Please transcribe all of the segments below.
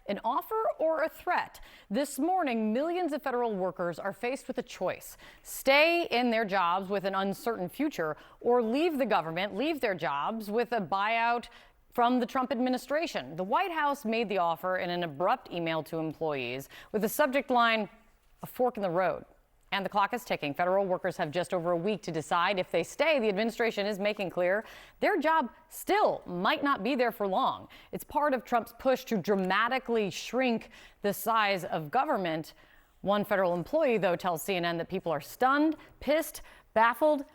An offer or a threat? This morning, millions of federal workers are faced with a choice: stay in their jobs with an uncertain future, or leave the government, leave their jobs with a buyout from the Trump administration. The White House made the offer in an abrupt email to employees with the subject line, "A fork in the road." And the clock is ticking. Federal workers have just over a week to decide if they stay. The administration is making clear their job still might not be there for long. It's part of Trump's push to dramatically shrink the size of government. One federal employee, though, tells CNN that people are stunned, pissed, baffled,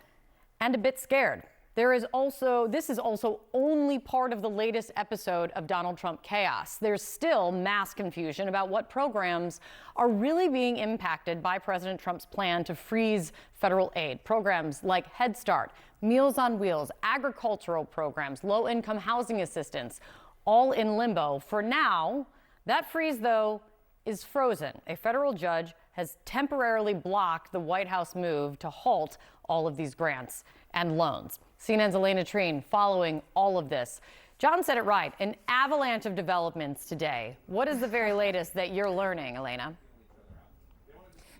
and a bit scared. This is also only part of the latest episode of Donald Trump chaos. There's still mass confusion about what programs are really being impacted by President Trump's plan to freeze federal aid. Programs like Head Start, Meals on Wheels, agricultural programs, low-income housing assistance, all in limbo. For now, that freeze, though, is frozen. A federal judge has temporarily blocked the White House move to halt all of these grants and loans. CNN's Elena Treen following all of this. John said it right, an avalanche of developments today. What is the very latest that you're learning, Elena?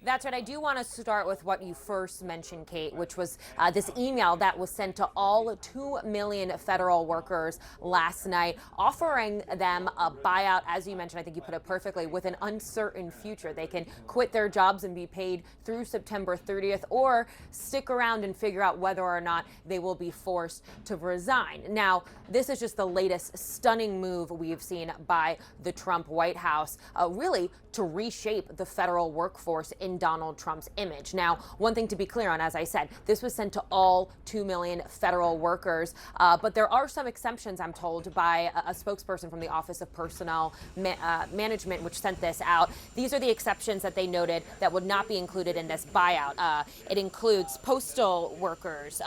That's right. I do want to start with what you first mentioned, Kate, which was this email that was sent to all 2 million federal workers last night, offering them a buyout, as you mentioned, I think you put it perfectly, with an uncertain future. They can quit their jobs and be paid through September 30th, or stick around and figure out whether or not they will be forced to resign. Now, this is just the latest stunning move we've seen by the Trump White House, really to reshape the federal workforce in Donald Trump's image. Now, one thing to be clear on, as I said, this was sent to all 2 million federal workers, but there are some exceptions, I'm told, by a spokesperson from the Office of Personnel Management, which sent this out. These are the exceptions that they noted that would not be included in this buyout. It includes postal workers,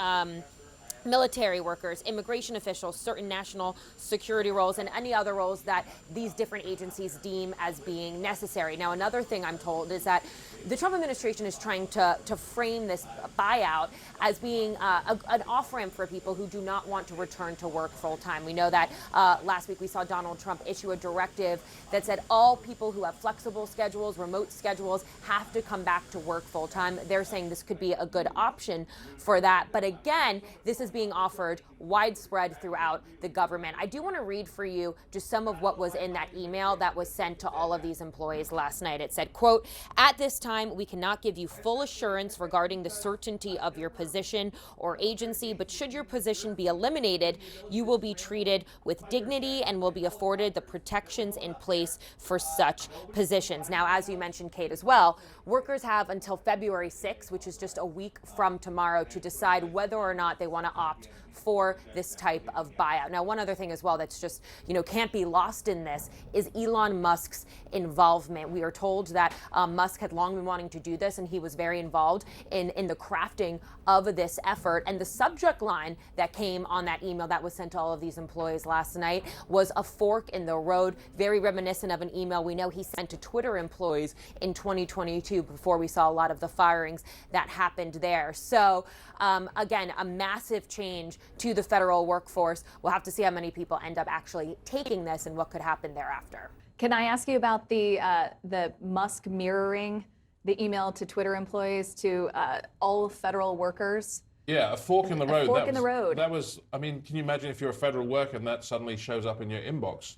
military workers, immigration officials, certain national security roles, and any other roles that these different agencies deem as being necessary. Now, another thing I'm told is that the Trump administration is trying to frame this buyout as being an off-ramp for people who do not want to return to work full-time. We know that last week we saw Donald Trump issue a directive that said all people who have flexible schedules, remote schedules, have to come back to work full-time. They're saying this could be a good option for that. But again, this is being offered widespread throughout the government. I do want to read for you just some of what was in that email that was sent to all of these employees last night. It said, quote, "At this time, we cannot give you full assurance regarding the certainty of your position or agency, but should your position be eliminated, you will be treated with dignity and will be afforded the protections in place for such positions." Now, as you mentioned, Kate, as well, workers have until February 6th, which is just a week from tomorrow, to decide whether or not they want to opt for this type of buyout. Now, one other thing as well that's just, can't be lost in this is Elon Musk's involvement. We are told that Musk had long been wanting to do this, and he was very involved in the crafting of this effort. And the subject line that came on that email that was sent to all of these employees last night was "a fork in the road," very reminiscent of an email we know he sent to Twitter employees in 2022 before we saw a lot of the firings that happened there. So again, a massive change to the federal workforce. We'll have to see how many people end up actually taking this and what could happen thereafter. Can I ask you about the Musk mirroring the email to Twitter employees to all federal workers? Yeah, a fork in the road. A fork in the road. That was, can you imagine if you're a federal worker and that suddenly shows up in your inbox?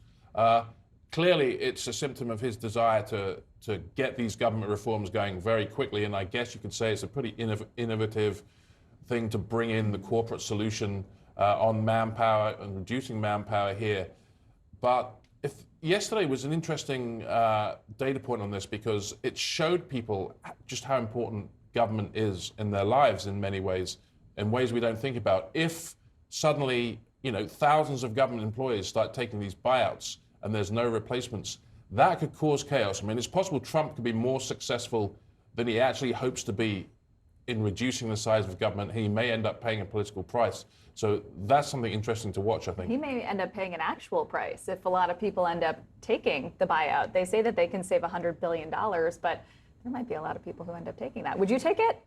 Clearly, it's a symptom of his desire to get these government reforms going very quickly, and I guess you could say it's a pretty innovative thing to bring in the corporate solution on manpower and reducing manpower here. But yesterday was an interesting data point on this, because it showed people just how important government is in their lives in many ways, in ways we don't think about. If suddenly, thousands of government employees start taking these buyouts and there's no replacements, that could cause chaos. It's possible Trump could be more successful than he actually hopes to be in reducing the size of government. He may end up paying a political price. So that's something interesting to watch, I think. He may end up paying an actual price if a lot of people end up taking the buyout. They say that they can save $100 billion, but there might be a lot of people who end up taking that. Would you take it?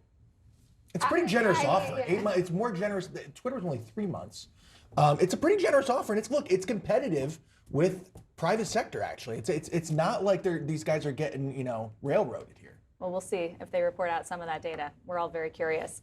It's a pretty generous offer. 8 months. It's more generous. Twitter's only 3 months. It's a pretty generous offer, and it's competitive with private sector. Actually, it's not like these guys are getting railroaded here. Well, we'll see if they report out some of that data. We're all very curious.